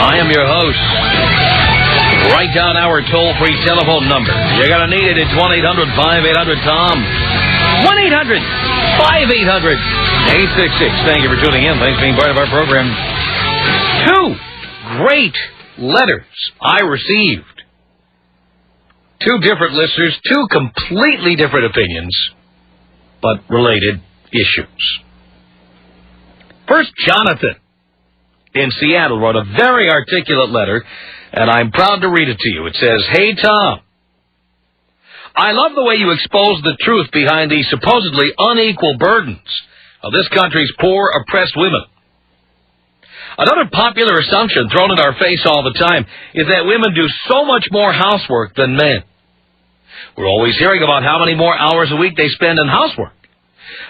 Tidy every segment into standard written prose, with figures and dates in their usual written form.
I am your host. Write down our toll-free telephone number. You're going to need it. It's 1-800-5800-TOM. 1-800-5800-866. Thank you for tuning in. Thanks for being part of our program. 2 great letters I received. 2 different listeners, 2 completely different opinions, but related issues. First, Jonathan in Seattle wrote a very articulate letter, and I'm proud to read it to you. It says, "Hey, Tom, I love the way you expose the truth behind the supposedly unequal burdens of this country's poor, oppressed women. Another popular assumption thrown in our face all the time is that women do so much more housework than men. We're always hearing about how many more hours a week they spend in housework.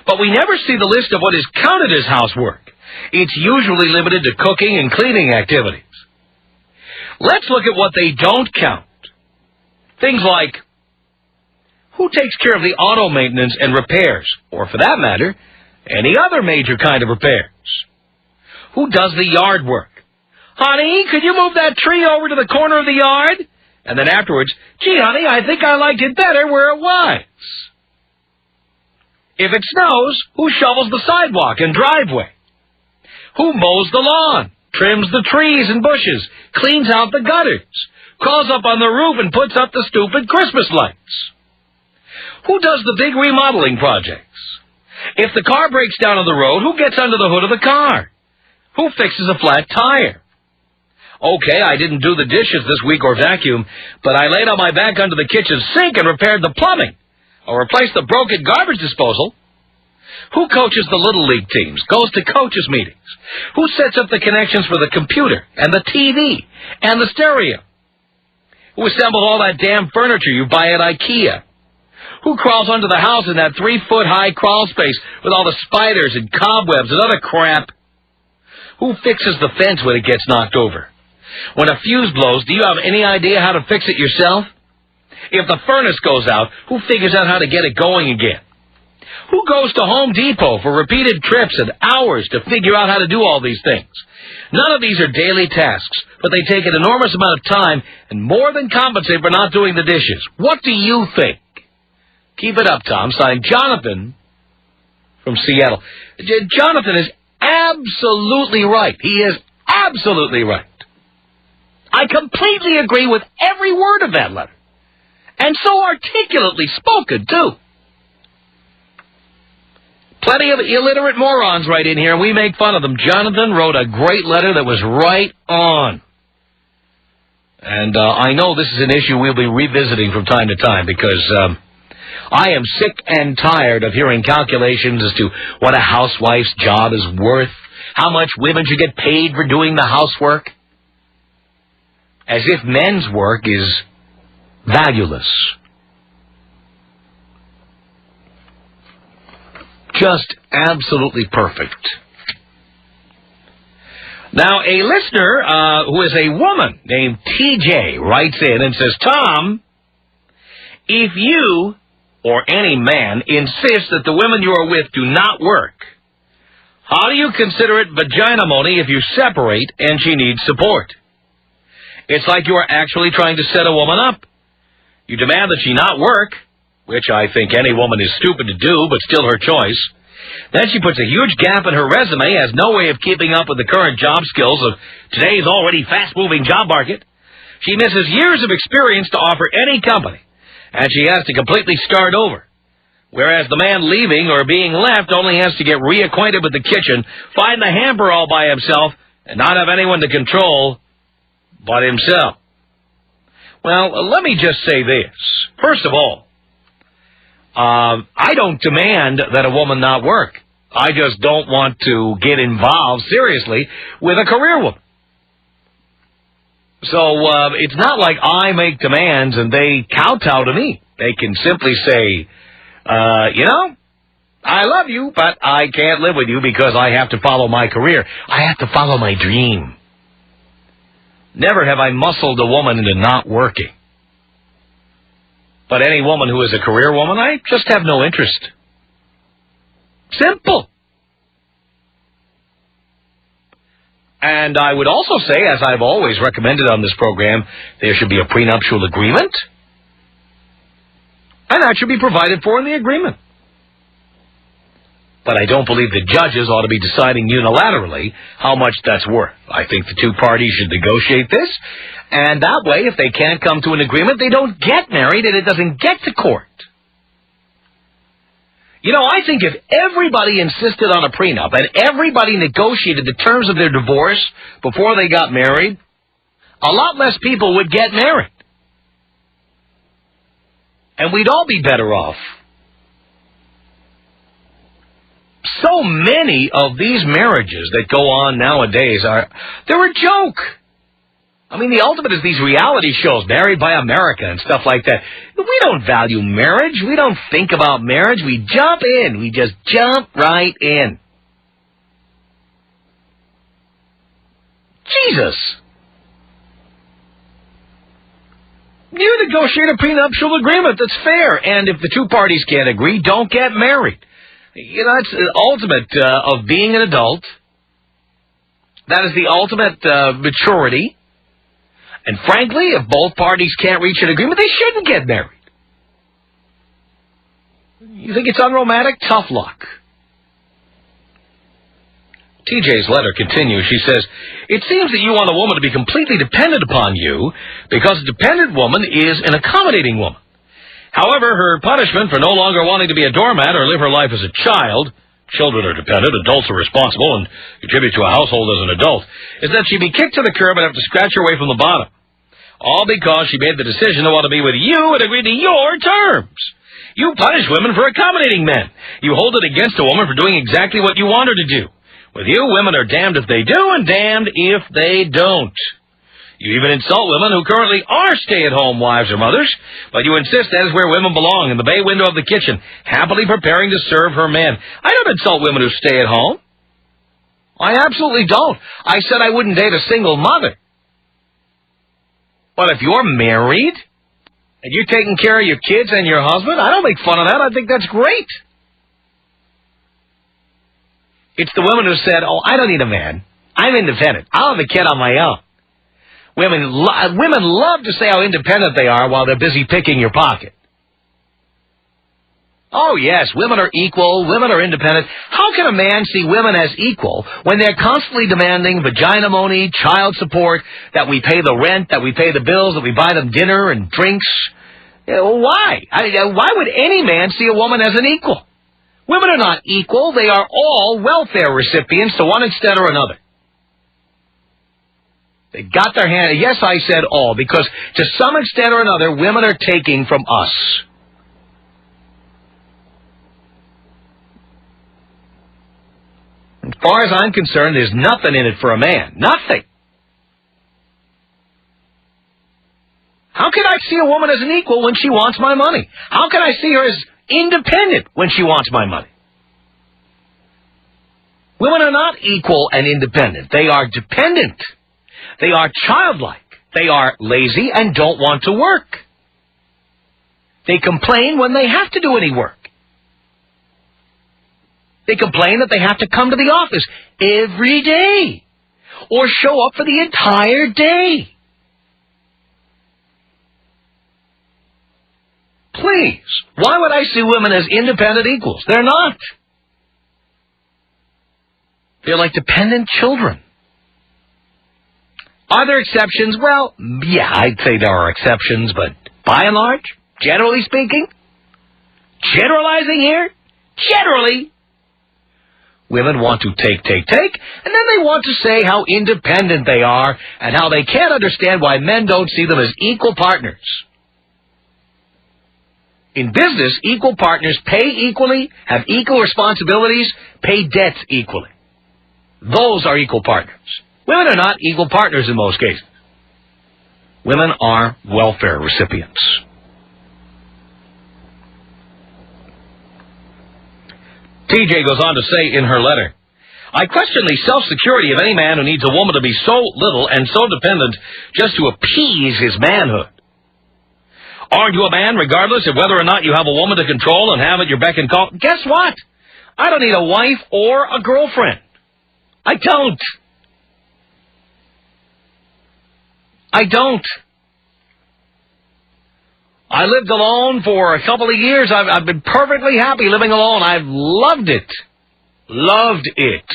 But we never see the list of what is counted as housework. It's usually limited to cooking and cleaning activities. Let's look at what they don't count. Things like, who takes care of the auto maintenance and repairs, or for that matter, any other major kind of repairs? Who does the yard work? Honey, could you move that tree over to the corner of the yard? And then afterwards, gee, honey, I think I liked it better where it was. If it snows, who shovels the sidewalk and driveway? Who mows the lawn, trims the trees and bushes, cleans out the gutters, crawls up on the roof and puts up the stupid Christmas lights? Who does the big remodeling projects? If the car breaks down on the road, who gets under the hood of the car? Who fixes a flat tire? Okay, I didn't do the dishes this week or vacuum, but I laid on my back under the kitchen sink and repaired the plumbing, or replaced the broken garbage disposal. Who coaches the Little League teams, goes to coaches' meetings? Who sets up the connections for the computer and the TV and the stereo? Who assembled all that damn furniture you buy at IKEA? Who crawls under the house in that 3-foot-high crawl space with all the spiders and cobwebs and other crap? Who fixes the fence when it gets knocked over? When a fuse blows, do you have any idea how to fix it yourself? If the furnace goes out, who figures out how to get it going again? Who goes to Home Depot for repeated trips and hours to figure out how to do all these things? None of these are daily tasks, but they take an enormous amount of time and more than compensate for not doing the dishes. What do you think? Keep it up, Tom. Signed, Jonathan from Seattle. Jonathan is absolutely right. He is absolutely right. I completely agree with every word of that letter. And so articulately spoken, too. Plenty of illiterate morons right in here, and we make fun of them. Jonathan wrote a great letter that was right on. And I know this is an issue we'll be revisiting from time to time because I am sick and tired of hearing calculations as to what a housewife's job is worth, how much women should get paid for doing the housework, as if men's work is valueless. Just absolutely perfect. Now, a listener who is a woman named TJ writes in and says, Tom, if you or any man insists that the women you are with do not work, how do you consider it vaginamony if you separate and she needs support? It's like you are actually trying to set a woman up. You demand that she not work, which I think any woman is stupid to do, but still her choice. Then she puts a huge gap in her resume, has no way of keeping up with the current job skills of today's already fast-moving job market. She misses years of experience to offer any company, and she has to completely start over. Whereas the man leaving or being left only has to get reacquainted with the kitchen, find the hamper all by himself, and not have anyone to control but himself. Well, let me just say this. First of all, I don't demand that a woman not work. I just don't want to get involved seriously with a career woman. So it's not like I make demands and they kowtow to me. They can simply say, I love you, but I can't live with you because I have to follow my career. I have to follow my dream. Never have I muscled a woman into not working. But any woman who is a career woman, I just have no interest. Simple. And I would also say, as I've always recommended on this program, there should be a prenuptial agreement. And that should be provided for in the agreement. But I don't believe the judges ought to be deciding unilaterally how much that's worth. I think the two parties should negotiate this, and that way, if they can't come to an agreement, they don't get married and it doesn't get to court. You know, I think if everybody insisted on a prenup and everybody negotiated the terms of their divorce before they got married, a lot less people would get married. And we'd all be better off. So many of these marriages that go on nowadays they're a joke. I mean, the ultimate is these reality shows, Married by America and stuff like that. We don't value marriage. We don't think about marriage. We jump in. We just jump right in. Jesus. You negotiate a prenuptial agreement that's fair. And if the two parties can't agree, don't get married. You know, it's the ultimate of being an adult. That is the ultimate maturity. And frankly, if both parties can't reach an agreement, they shouldn't get married. You think it's unromantic? Tough luck. TJ's letter continues. She says, it seems that you want a woman to be completely dependent upon you because a dependent woman is an accommodating woman. However, her punishment for no longer wanting to be a doormat or live her life as a child, children are dependent, adults are responsible, and contribute to a household as an adult, is that she be kicked to the curb and have to scratch her way from the bottom. All because she made the decision to want to be with you and agree to your terms. You punish women for accommodating men. You hold it against a woman for doing exactly what you want her to do. With you, women are damned if they do and damned if they don't. You even insult women who currently are stay-at-home wives or mothers, but you insist that is where women belong, in the bay window of the kitchen, happily preparing to serve her man. I don't insult women who stay at home. I absolutely don't. I said I wouldn't date a single mother. But if you're married and you're taking care of your kids and your husband, I don't make fun of that. I think that's great. It's the women who said, oh, I don't need a man. I'm independent. I'll have a kid on my own. Women love to say how independent they are while they're busy picking your pocket. Oh, yes, women are equal, women are independent. How can a man see women as equal when they're constantly demanding vagina money, child support, that we pay the rent, that we pay the bills, that we buy them dinner and drinks? Why? Why would any man see a woman as an equal? Women are not equal. They are all welfare recipients to one extent or another. They got their hand. Yes, I said all, because to some extent or another, women are taking from us. As far as I'm concerned, there's nothing in it for a man. Nothing. How can I see a woman as an equal when she wants my money? How can I see her as independent when she wants my money? Women are not equal and independent. They are dependent. They are childlike. They are lazy and don't want to work. They complain when they have to do any work. They complain that they have to come to the office every day or show up for the entire day. Please, why would I see women as independent equals? They're not. They're like dependent children. Are there exceptions? Well, yeah, I'd say there are exceptions, but by and large, generally speaking, generalizing here, generally, women want to take, and then they want to say how independent they are and how they can't understand why men don't see them as equal partners. In business, equal partners pay equally, have equal responsibilities, pay debts equally. Those are equal partners. Women are not equal partners in most cases. Women are welfare recipients. TJ goes on to say in her letter, I question the self-security of any man who needs a woman to be so little and so dependent just to appease his manhood. Aren't you a man regardless of whether or not you have a woman to control and have at your beck and call? Guess what? I don't need a wife or a girlfriend. I don't. I don't. I lived alone for a couple of years. I've been perfectly happy living alone. I've loved it. Loved it.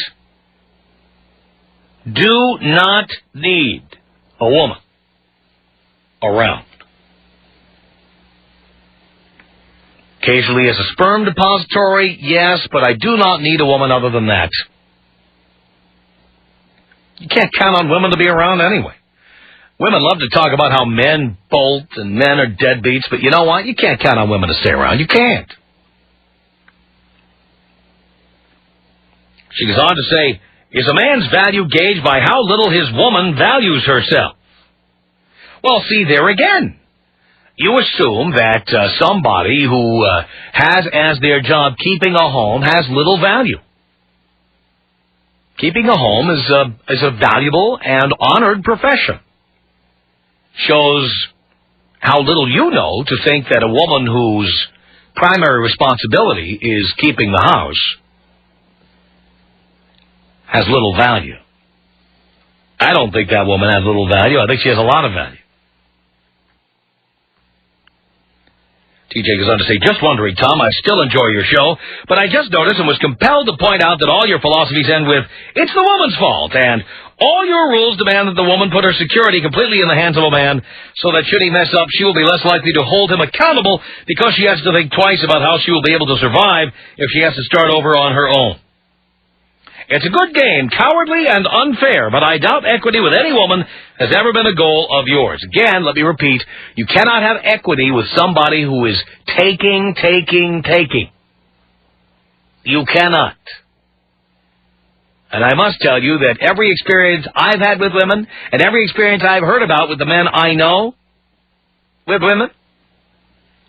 Do not need a woman around. Occasionally as a sperm depository, yes, but I do not need a woman other than that. You can't count on women to be around anyway. Women love to talk about how men bolt and men are deadbeats, but you know what? You can't count on women to stay around. You can't. She goes on to say, is a man's value gauged by how little his woman values herself? Well, see, there again. You assume that somebody who has as their job keeping a home has little value. Keeping a home is a valuable and honored profession. Shows how little you know to think that a woman whose primary responsibility is keeping the house has little value. I don't think that woman has little value. I think she has a lot of value. TJ goes on to say, just wondering, Tom, I still enjoy your show, but I just noticed and was compelled to point out that all your philosophies end with, it's the woman's fault, and all your rules demand that the woman put her security completely in the hands of a man, so that should he mess up, she will be less likely to hold him accountable because she has to think twice about how she will be able to survive if she has to start over on her own. It's a good game, cowardly and unfair, but I doubt equity with any woman has ever been a goal of yours. Again, let me repeat, you cannot have equity with somebody who is taking. You cannot. And I must tell you that every experience I've had with women and every experience I've heard about with the men I know with women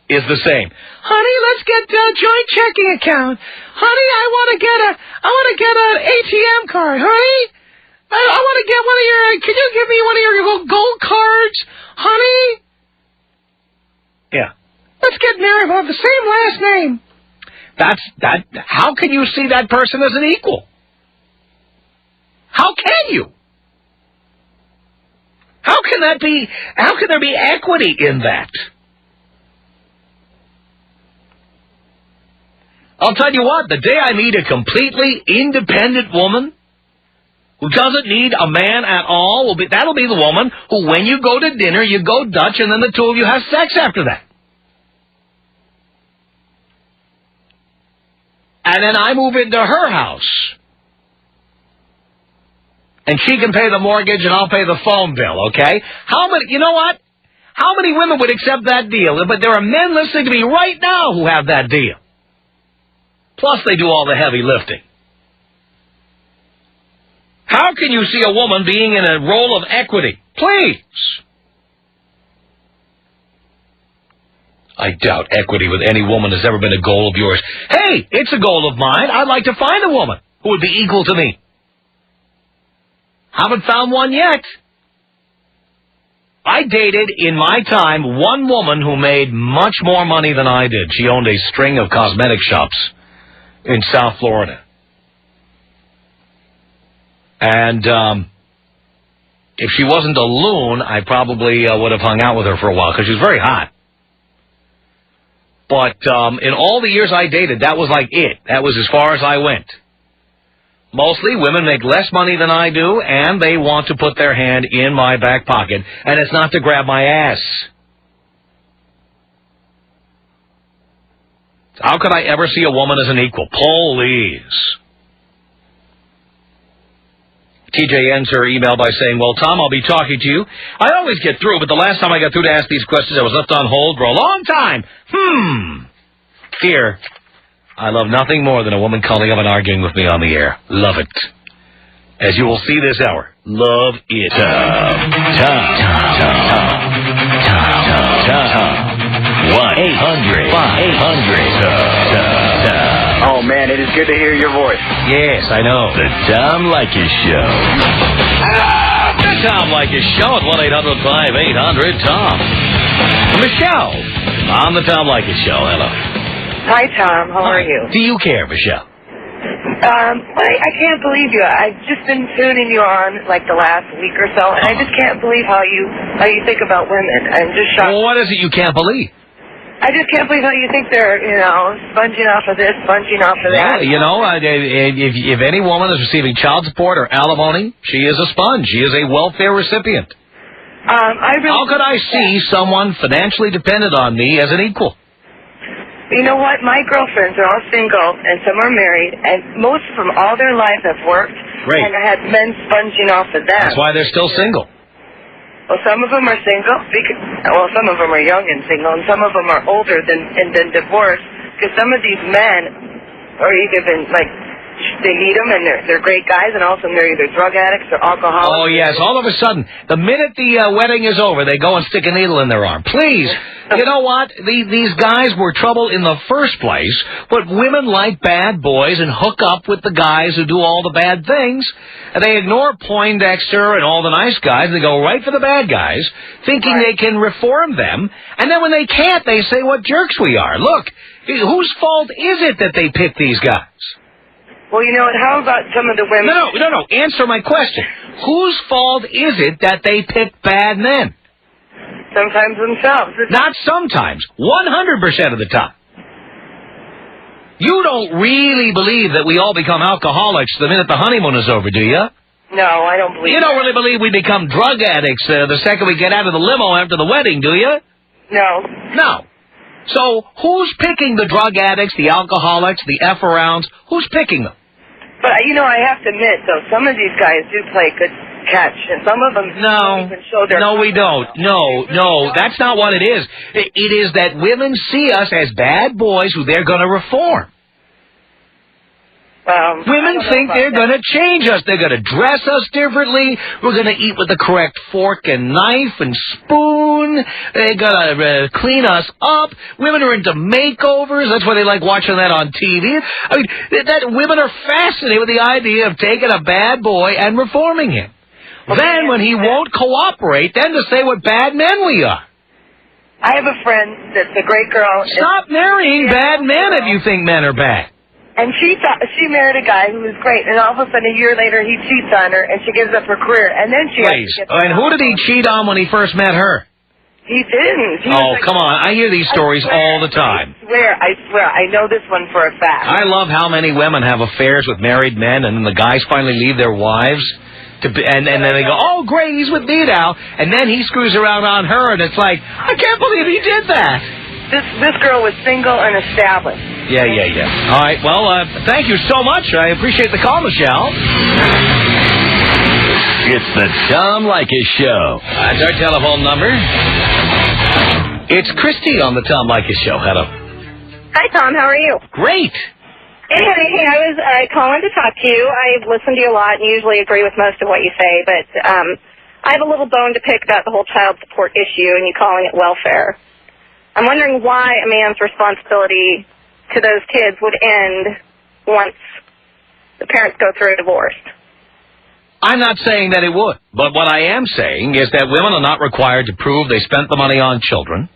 is the same. Honey, let's get a joint checking account. Honey, I want to get an ATM card. Honey, I want to get one of your, can you give me one of your gold cards? Honey? Yeah. Let's get married. We'll have the same last name. How can you see that person as an equal? How can you? How can there be equity in that? I'll tell you what, the day I meet a completely independent woman who doesn't need a man at all, that'll be the woman who, when you go to dinner, you go Dutch, and then the two of you have sex after that. And then I move into her house. And she can pay the mortgage and I'll pay the phone bill, okay? You know what? How many women would accept that deal? But there are men listening to me right now who have that deal. Plus, they do all the heavy lifting. How can you see a woman being in a role of equity? Please. I doubt equity with any woman has ever been a goal of yours. Hey, it's a goal of mine. I'd like to find a woman who would be equal to me. Haven't found one yet. I dated, in my time, one woman who made much more money than I did. She owned a string of cosmetic shops in South Florida. And if she wasn't a loon, I probably would have hung out with her for a while because she was very hot. But in all the years I dated, that was like it. That was as far as I went. Mostly women make less money than I do, and they want to put their hand in my back pocket, and it's not to grab my ass. How could I ever see a woman as an equal? Please. TJ ends her email by saying, well, Tom, I'll be talking to you. I always get through, but the last time I got through to ask these questions, I was left on hold for a long time. Fear. I love nothing more than a woman calling up and arguing with me on the air. Love it. As you will see this hour, love it. Tom. 1-800-5800-TOM. Oh, man, it is good to hear your voice. Yes, I know. The Tom Leykis Show. The Tom Leykis Show at 1-800-5800-TOM. Michelle, on the Tom Leykis Show. Hello. Hi, Tom. How are you? Do you care, Michelle? I can't believe you. I've just been tuning you on like the last week or so, and I just can't believe how you think about women. I'm just shocked. Well, what is it you can't believe? I just can't believe how you think they're, sponging off of this, sponging off of that. If any woman is receiving child support or alimony, she is a sponge. She is a welfare recipient. How could I see someone financially dependent on me as an equal? You know what? My girlfriends are all single, and some are married, and most of them all their lives have worked. Great. And had men sponging off of them. That's why they're still single. Well, some of them are single. Some of them are young and single, and some of them are older than divorced. Because some of these men are either they meet them and they're great guys, and all of a sudden they're either drug addicts or alcoholics. Oh yes, all of a sudden, the minute the wedding is over, they go and stick a needle in their arm. Please, you know what? These guys were trouble in the first place, but women like bad boys and hook up with the guys who do all the bad things. And they ignore Poindexter and all the nice guys. They go right for the bad guys, thinking they can reform them. And then when they can't, they say what jerks we are. Look, whose fault is it that they pick these guys? Well, you know what? How about some of the women? No. Answer my question. Whose fault is it that they pick bad men? Sometimes themselves. Not sometimes. 100% of the time. You don't really believe that we all become alcoholics the minute the honeymoon is over, do you? No, I don't believe You don't really believe we become drug addicts the second we get out of the limo after the wedding, do you? No. No. So who's picking the drug addicts, the alcoholics, the F-arounds? Who's picking them? But, I have to admit, though, some of these guys do play good catch, and some of them don't even show their... No, we don't. No, that's not what it is. It is that women see us as bad boys who they're going to reform. Women think they're going to change us. They're going to dress us differently. We're going to eat with the correct fork and knife and spoon. They're going to clean us up. Women are into makeovers. That's why they like watching that on TV. I mean, women are fascinated with the idea of taking a bad boy and reforming him. Then, when he won't cooperate, then to say what bad men we are. I have a friend that's a great girl. Stop marrying bad men if you think men are bad. And she married a guy who was great, and all of a sudden, a year later, he cheats on her, and she gives up her career, and then she... Please. And who did he cheat on when he first met her? He didn't. Come on. I hear these stories all the time. I swear. I know this one for a fact. I love how many women have affairs with married men, and then the guys finally leave their wives, and then they go, oh, great, he's with me now, and then he screws around on her, and it's like, I can't believe he did that. This girl was single and established. Yeah. All right, well, thank you so much. I appreciate the call, Michelle. It's the Tom Leykis Show. That's our telephone number. It's Christy on the Tom Leykis Show. Hello. Hi, Tom. How are you? Great. Hey, I was calling to talk to you. I listen to you a lot and usually agree with most of what you say, but I have a little bone to pick about the whole child support issue and you calling it welfare. I'm wondering why a man's responsibility to those kids would end once the parents go through a divorce. I'm not saying that it would, but what I am saying is that women are not required to prove they spent the money on children,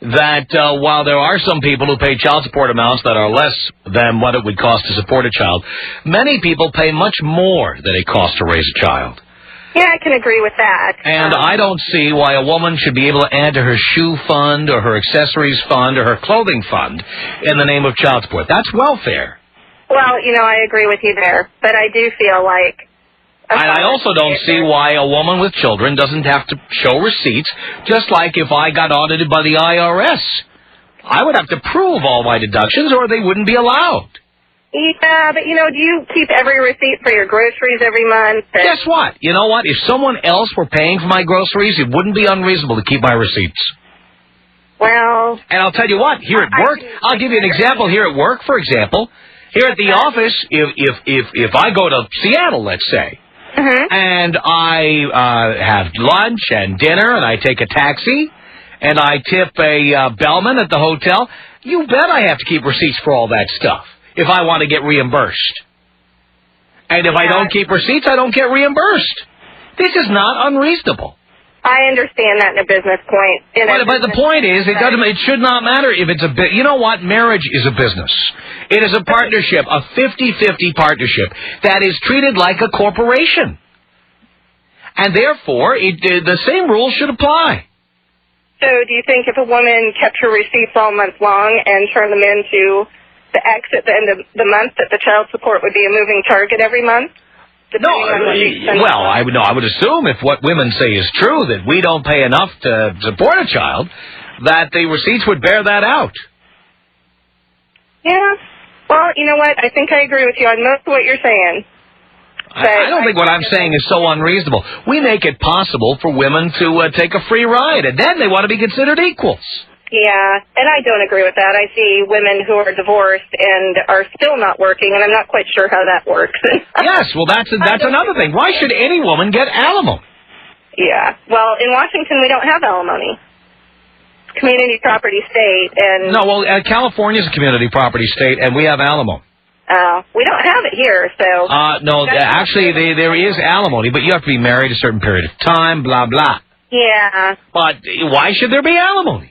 that while there are some people who pay child support amounts that are less than what it would cost to support a child, many people pay much more than it costs to raise a child. Yeah, I can agree with that. And I don't see why a woman should be able to add to her shoe fund or her accessories fund or her clothing fund in the name of child support. That's welfare. Well, I agree with you there, but I do feel like... I also don't see why a woman with children doesn't have to show receipts, just like if I got audited by the IRS. I would have to prove all my deductions or they wouldn't be allowed. Yeah, but, do you keep every receipt for your groceries every month? Guess what? You know what? If someone else were paying for my groceries, it wouldn't be unreasonable to keep my receipts. Well... And I'll tell you what, here at work, I'll give you an example. Here at work, for example, here at the office, if I go to Seattle, let's say, and I have lunch and dinner, and I take a taxi, and I tip a bellman at the hotel, you bet I have to keep receipts for all that stuff if I want to get reimbursed. And if I don't keep receipts, I don't get reimbursed. This is not unreasonable. I understand that in a business point. But the point is, it should not matter if it's a you know what? Marriage is a business. It is a partnership, a 50-50 partnership that is treated like a corporation. And therefore, the same rules should apply. So do you think if a woman kept her receipts all month long and turned them into the X at the end of the month, that the child support would be a moving target every month? No, well, I would assume if what women say is true, that we don't pay enough to support a child, that the receipts would bear that out. Yeah. Well, you know what? I think I agree with you on most of what you're saying. I don't think what I'm saying is so unreasonable. We make it possible for women to take a free ride, and then they want to be considered equals. Yeah, and I don't agree with that. I see women who are divorced and are still not working, and I'm not quite sure how that works. Yes, well, that's another thing. Why should any woman get alimony? Yeah, well, in Washington, we don't have alimony. Community property state, and... No, well, California's a community property state, and we have alimony. We don't have it here, so... No, actually, there is alimony, but you have to be married a certain period of time, blah, blah. Yeah. But why should there be alimony?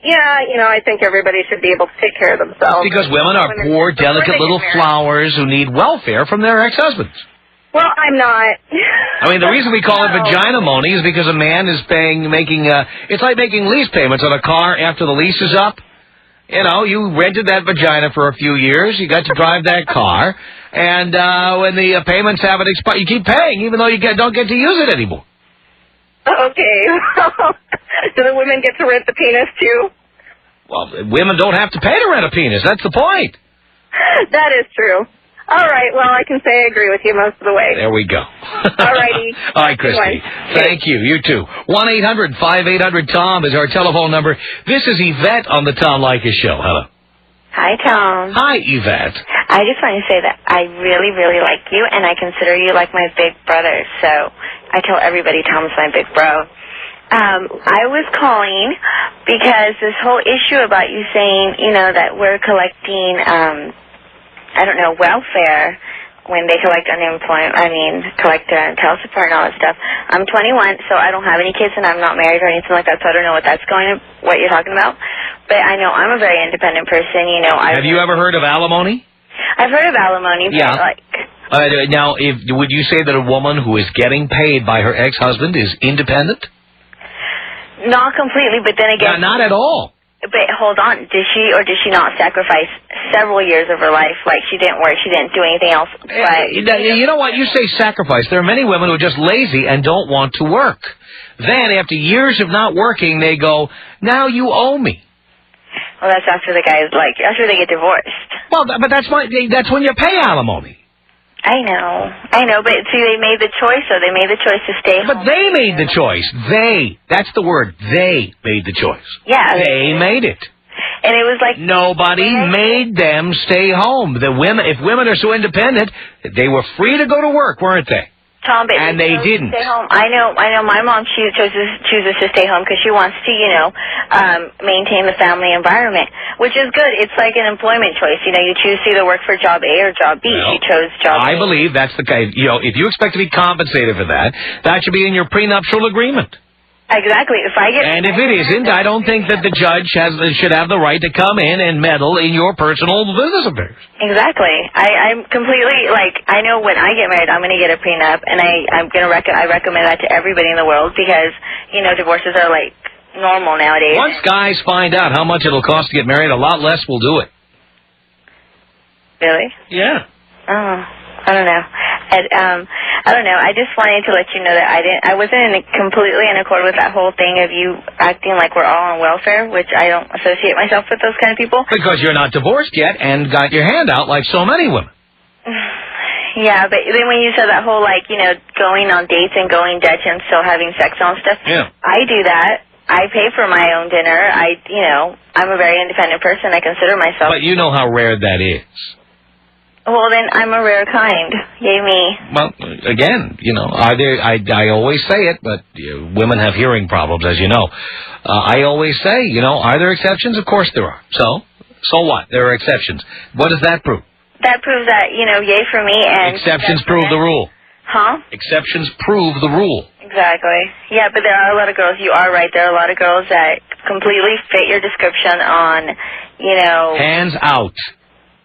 Yeah, I think everybody should be able to take care of themselves. Because women are poor, delicate little flowers who need welfare from their ex-husbands. Well, I'm not. I mean, the reason we call it vagina-mony is because a man is it's like making lease payments on a car after the lease is up. You rented that vagina for a few years, you got to drive that car, and when the payments haven't expired, you keep paying, even though you don't get to use it anymore. Okay. Do the women get to rent the penis, too? Well, women don't have to pay to rent a penis. That's the point. That is true. All right. Well, I can say I agree with you most of the way. There we go. All righty. All right, Christy. Thank you. You too. 1-800-5800-TOM is our telephone number. This is Yvette on the Tom Leykis Show. Hello. Hi, Tom. Hi, Yvette. I just want to say that I really, really like you, and I consider you like my big brother. So I tell everybody Tom's my big bro. I was calling because this whole issue about you saying, that we're collecting, welfare when they collect collect child support and all that stuff. I'm 21, so I don't have any kids, and I'm not married or anything like that, so I don't know what what you're talking about. But I know I'm a very independent person, Have you ever heard of alimony? I've heard of alimony, but yeah. Now, would you say that a woman who is getting paid by her ex-husband is independent? Not completely, but then again... Not at all. But hold on, did she or did she not sacrifice several years of her life? Like, she didn't work, she didn't do anything else. But, you know what? You say sacrifice. There are many women who are just lazy and don't want to work. Then, after years of not working, they go, now you owe me. Well, that's after the guy after they get divorced. Well, but that's when you pay alimony. I know, but see, they made the choice, so they made the choice to stay home. But they made the choice. That's the word. They made the choice. Yeah. They made it. And it was like... Nobody made them stay home. If women are so independent, they were free to go to work, weren't they? Tom, but and they didn't. Stay home. I know. My mom chooses to stay home because she wants to, maintain the family environment, which is good. It's like an employment choice. You choose to either work for job A or job B. She chose job A. I believe that's the case. If you expect to be compensated for that, that should be in your prenuptial agreement. Exactly. And if it isn't, I don't think that the judge should have the right to come in and meddle in your personal business affairs. Exactly. I'm completely, I know when I get married, I'm going to get a prenup, and I recommend that to everybody in the world because, divorces are, normal nowadays. Once guys find out how much it'll cost to get married, a lot less will do it. Really? Yeah. Oh, I don't know. I don't know. I just wanted to let you know that I wasn't completely in accord with that whole thing of you acting like we're all on welfare, which I don't associate myself with those kind of people. Because you're not divorced yet and got your hand out like so many women. Yeah, but then when you said that whole, going on dates and going Dutch and still having sex and stuff, yeah. I do that. I pay for my own dinner. I'm a very independent person. I consider myself. But you know how rare that is. Well, then I'm a rare kind. Yay me. Well, again, I always say it, but women have hearing problems, as you know. I always say, are there exceptions? Of course there are. So what? There are exceptions. What does that prove? That proves that, yay for me. And exceptions prove the rule. Huh? Exceptions prove the rule. Exactly. Yeah, but there are a lot of girls. You are right. There are a lot of girls that completely fit your description on, you know. Hands out.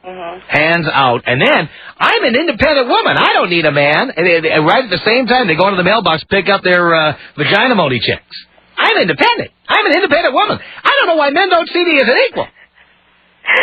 Mm-hmm. Hands out. And then, I'm an independent woman. I don't need a man. And right at the same time, they go into the mailbox, pick up their vagina money checks. I'm independent. I'm an independent woman. I don't know why men don't see me as an equal.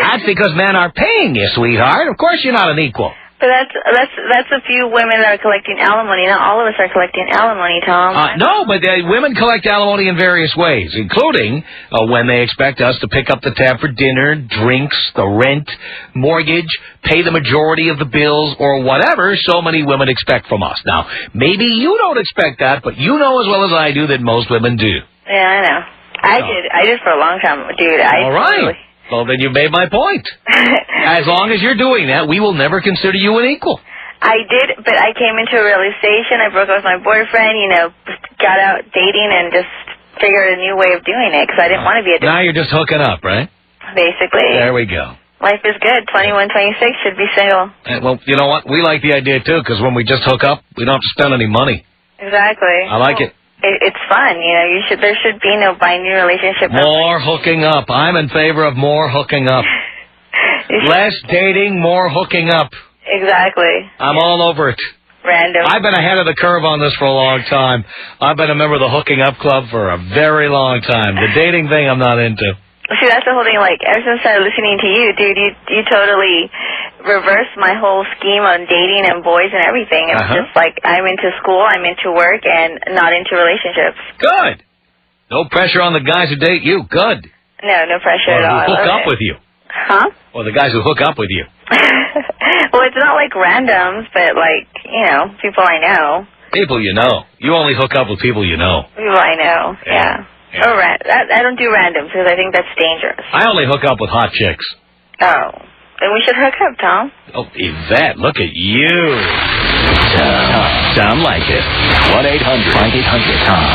That's because men are paying you, sweetheart. Of course you're not an equal. But that's a few women that are collecting alimony. Not all of us are collecting alimony, Tom. No, but women collect alimony in various ways, including when they expect us to pick up the tab for dinner, drinks, the rent, mortgage, pay the majority of the bills, or whatever so many women expect from us. Now, maybe you don't expect that, but you know as well as I do that most women do. Yeah, I know. I did for a long time, dude. All right. Well, then you made my point. As long as you're doing that, we will never consider you an equal. I did, but I came into a realization. I broke up with my boyfriend, you know, got out dating and just figured a new way of doing it because I didn't want to be a Now you're just hooking up, right? Basically. There we go. Life is good. 21, 26 should be single. Well, you know what? We like the idea, too, because when we just hook up, we don't have to spend any money. Exactly. I like it. It's fun, you know. There should be no binding relationship. More hooking up. I'm in favor of more hooking up. Less dating, more hooking up. Exactly. I'm all over it. Random. I've been ahead of the curve on this for a long time. I've been a member of the hooking up club for a very long time. The dating thing I'm not into. See, that's the whole thing. Like, ever since I started listening to you, dude, you totally reversed my whole scheme on dating and boys and everything. It's just like I'm into school, I'm into work, and not into relationships. Good. No pressure on the guys who date you. Good. No pressure at all. Or who hook up with you. Huh? Or the guys who hook up with you. Well, it's not like randoms, but like, you know, people I know. People you know. You only hook up with people you know. People I know, yeah. Oh, I don't do randoms because I think that's dangerous. I only hook up with hot chicks. Oh. Then we should hook up, Tom. Oh, Yvette, look at you. Tom Leykis. 1-800-5800-TOM.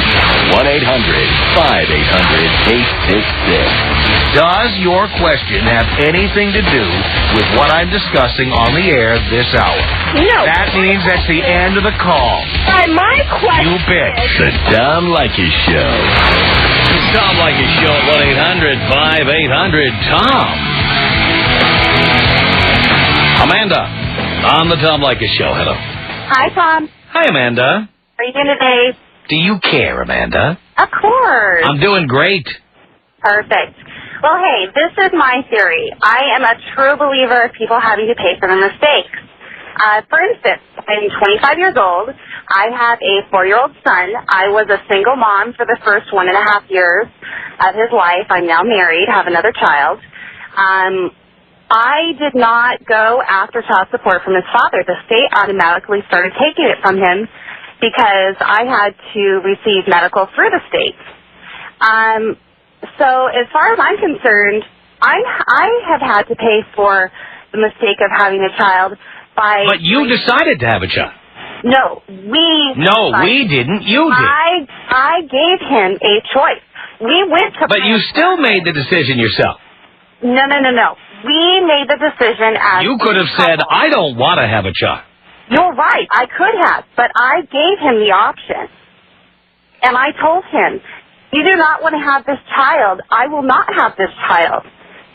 1-800-5800-866. Does your question have anything to do with what I'm discussing on the air this hour? No. That means that's the end of the call. My question. You bet. The Tom Leykis Show. The Tom Leykis Show at 1-800-5800-TOM. Amanda, on the Tom Leykis Show. Hello. Hi, Tom. Hi, Amanda. How are you doing today? Do you care, Amanda? Of course. I'm doing great. Perfect. Well, hey, this is my theory. I am a true believer of people having to pay for their mistakes. For instance, I'm 25 years old. I have a 4-year-old son. I was a single mom for the first 1.5 years of his life. I'm now married, have another child. I did not go after child support from his father. The state automatically started taking it from him because I had to receive medical through the state. So as far as I'm concerned, I have had to pay for the mistake of having a child by... But you decided to have a child. No, we... No, we didn't. You did. I gave him a choice. We went to... But you still made the decision yourself. No. We made the decision as... You could have said, I don't want to have a child. You're right. I could have. But I gave him the option. And I told him, you do not want to have this child. I will not have this child.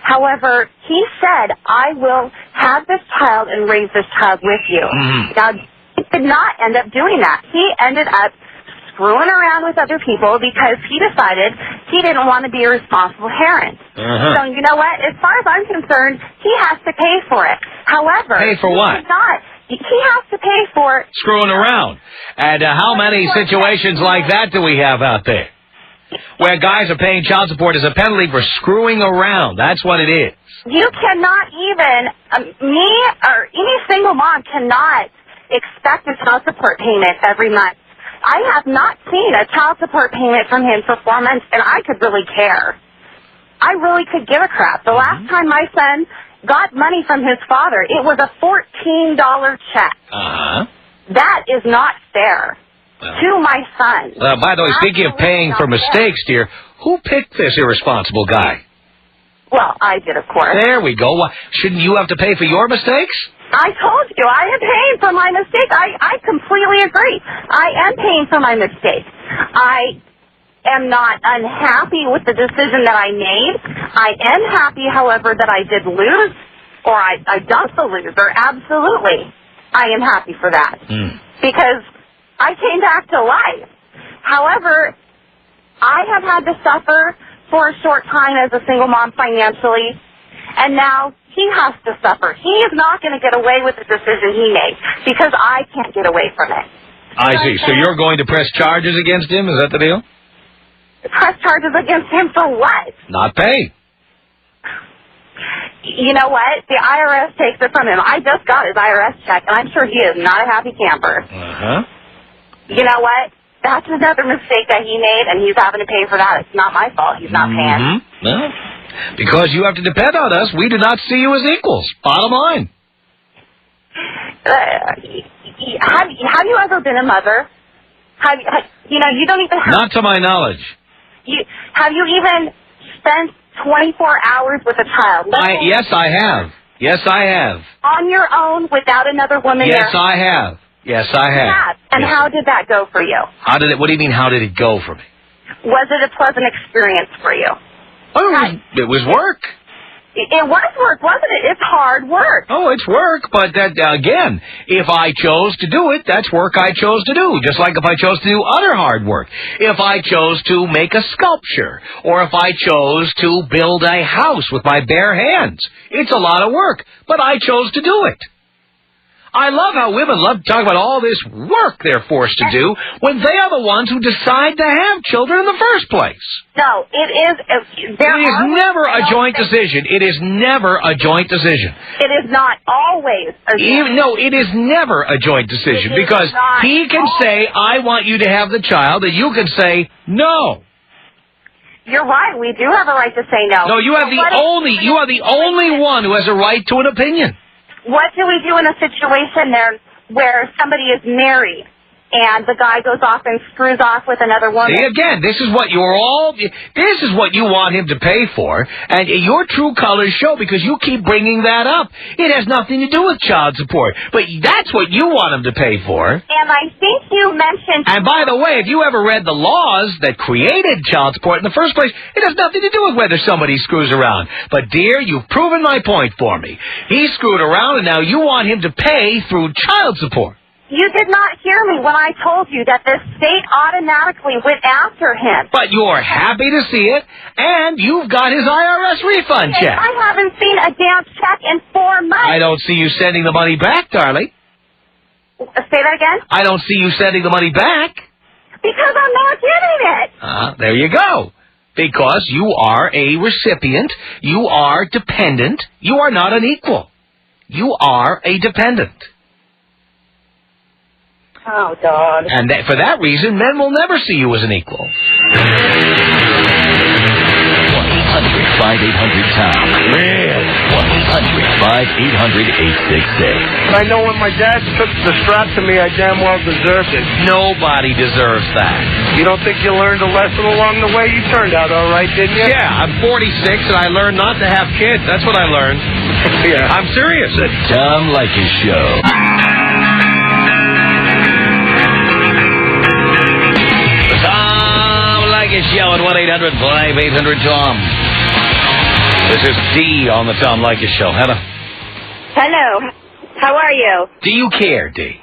However, he said, I will have this child and raise this child with you. Mm-hmm. Now, he did not end up doing that. He ended up screwing around with other people because he decided he didn't want to be a responsible parent. So, you know what? As far as I'm concerned, he has to pay for it. However... Pay for what? He has to pay for... Screwing around. And how many situations like that do we have out there? Where guys are paying child support as a penalty for screwing around. That's what it is. You cannot even... me or any single mom cannot expect a child support payment every month. I have not seen a child support payment from him for 4 months, and I could really care. I really could give a crap. The last time my son got money from his father, it was a $14 check. That is not fair to my son. By the way, speaking of paying for mistakes, dear, who picked this irresponsible guy? Well, I did, of course. There we go. Shouldn't you have to pay for your mistakes? I told you, I am paying for my mistake. I completely agree. I am paying for my mistake. I am not unhappy with the decision that I made. I am happy, however, that I did lose, or I dumped the loser. Absolutely. I am happy for that. Because I came back to life. However, I have had to suffer for a short time as a single mom financially, and now he has to suffer. He is not going to get away with the decision he made because I can't get away from it. I see. So you're going to press charges against him? Is that the deal? Press charges against him for what? Not pay. You know what? The IRS takes it from him. I just got his IRS check, and I'm sure he is not a happy camper. Uh-huh. You know what? That's another mistake that he made, and he's having to pay for that. It's not my fault. He's not paying. Well, because you have to depend on us, we do not see you as equals. Bottom line. Have you ever been a mother? You don't even have... Not to my knowledge. Have you even spent 24 hours with a child? Yes, I have. Yes, I have. On your own without another woman there? Yes, I have. Yes, I have. And yes. how did that go for you? What do you mean, how did it go for me? Was it a pleasant experience for you? Oh, it was work. It was work, wasn't it? It's hard work. Oh, it's work, but that, again, if I chose to do it, that's work I chose to do, just like if I chose to do other hard work. If I chose to make a sculpture, or if I chose to build a house with my bare hands, it's a lot of work, but I chose to do it. I love how women love to talk about all this work they're forced to do when they are the ones who decide to have children in the first place. No, it is... It is never a joint decision. It is never a joint decision. It is not always a joint decision. No, it is never a joint decision because he can say, I want you to have the child, and you can say, no. You're right. We do have a right to say no. No, you are the only one who has a right to an opinion. What do we do in a situation there where somebody is married and the guy goes off and screws off with another woman? See, again, this is what you want him to pay for, and your true colors show because you keep bringing that up. It has nothing to do with child support, but that's what you want him to pay for. And I think you mentioned... And by the way, if you ever read the laws that created child support in the first place, it has nothing to do with whether somebody screws around. But, dear, you've proven my point for me. He screwed around, and now you want him to pay through child support. You did not hear me when I told you that the state automatically went after him. But you're happy to see it, and you've got his IRS refund check. I haven't seen a damn check in 4 months. I don't see you sending the money back, darling. Say that again? I don't see you sending the money back. Because I'm not getting it. There you go. Because you are a recipient. You are dependent. You are not an equal. You are a dependent. Oh, God. And for that reason, men will never see you as an equal. 1-800-5800-TOM. Really? 1-800-5800-866. I know when my dad took the strap to me, I damn well deserved it. Nobody deserves that. You don't think you learned a lesson along the way? You turned out all right, didn't you? Yeah, I'm 46 and I learned not to have kids. That's what I learned. Yeah. I'm serious. The Tom Leykis Show. Show at 1-800-5800-TOM. This is Dee on the Tom Leykis Show. Hello. Hello. How are you? Do you care, Dee?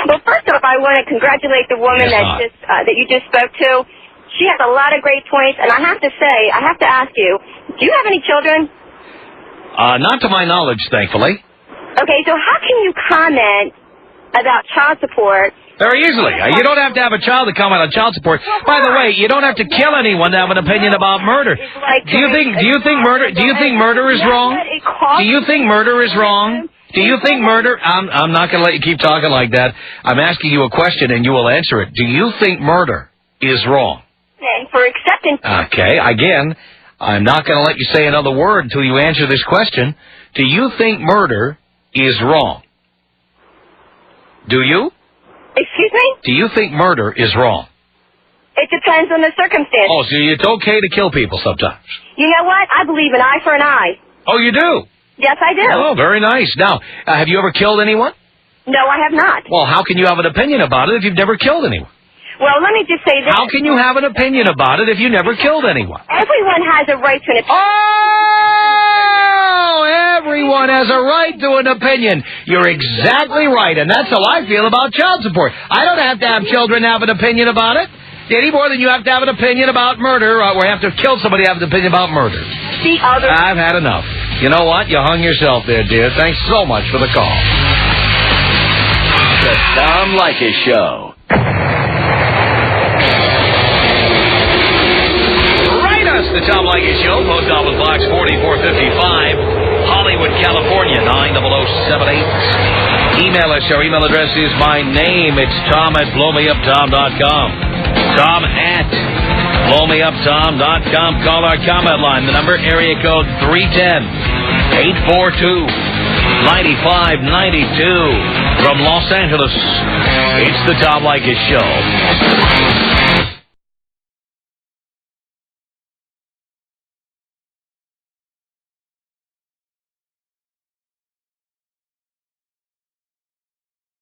Well, first off, I want to congratulate the woman that you just spoke to. She has a lot of great points, and I have to ask you, do you have any children? Not to my knowledge, thankfully. Okay, so how can you comment about child support? Very easily. You don't have to have a child to comment on child support. By the way, you don't have to kill anyone to have an opinion about murder. Do you think murder is wrong? Do you think murder is wrong? Do you think murder... I'm not going to let you keep talking like that. I'm asking you a question and you will answer it. Do you think murder is wrong? For acceptance... Okay, again, I'm not going to let you say another word until you answer this question. Do you think murder is wrong? Do you? Excuse me? Do you think murder is wrong? It depends on the circumstance. Oh, so it's okay to kill people sometimes? You know what? I believe an eye for an eye. Oh, you do? Yes, I do. Oh, very nice. Now, have you ever killed anyone? No, I have not. Well, how can you have an opinion about it if you've never killed anyone? Well, let me just say this. How can you have an opinion about it if you never killed anyone? Everyone has a right to an opinion. Oh, everyone has a right to an opinion. You're exactly right, and that's how I feel about child support. I don't have to have children have an opinion about it any more than you have to have an opinion about murder, or have to kill somebody to have an opinion about murder. The other... I've had enough. You know what? You hung yourself there, dear. Thanks so much for the call. The Tom Leykis Show. The Tom Leykis Show, Post Office Box 4455, Hollywood, California, 90078. Email us. Our email address is my name. It's tom@blowmeuptom.com. tom@blowmeuptom.com. Call our comment line. The number, area code 310-842-9592. From Los Angeles, it's the Tom Leykis Show.